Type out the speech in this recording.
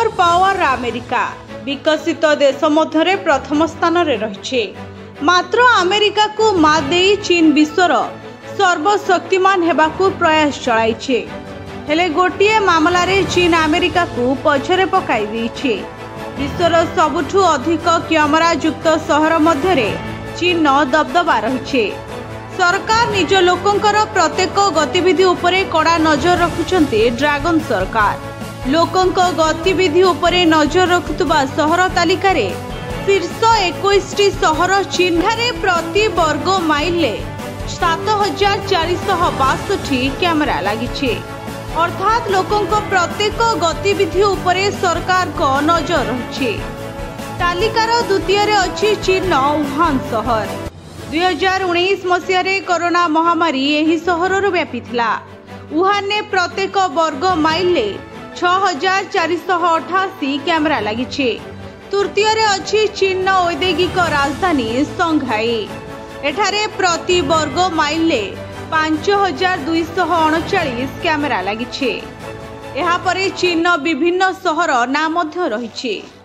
Super power America विकसित देश मध्य प्रथम स्थान रे रही। मात्र अमेरिका को मात दे चीन विश्वर सर्वशक्तिमान हेबाकू प्रयास चलाइछे। हेले गोटिए मामला रे चीन अमेरिका को पछरे पकाई देइछे। विश्वर सबुठु अधिक कैमरा युक्त शहर मध्य चीन दबदबा रही। सरकार निज लोकंकर प्रत्येक गतिविधि उपरे कड़ा नजर रखुछन्ते। ड्रैगन सरकार लोकंक गतिविधि उपरे नजर रखुतबा शहर तालिका रे शीर्ष 21टी शहर चीन ठारे प्रति वर्ग माइल 7462 कैमेरा लागिछे। अर्थात लोकंक प्रत्येक गतिविधि उपरे सरकार को नजर रही। तालिकार द्वितीय रे अछि चीन वुहान शहर। 2019 मसीह रे कोरोना महामारी एही शहर व्यापी थिला। वुहान ने प्रत्येक वर्ग माइल 6488 कैमेरा लागिछे। तृतीय रे अछि चीन औद्योगिक राजधानी संघाई। एठारे प्रति वर्ग माइल 5239 कैमेरा लागिछे। एहा परे चीन विभिन्न शहर ना मध्य रहिछे।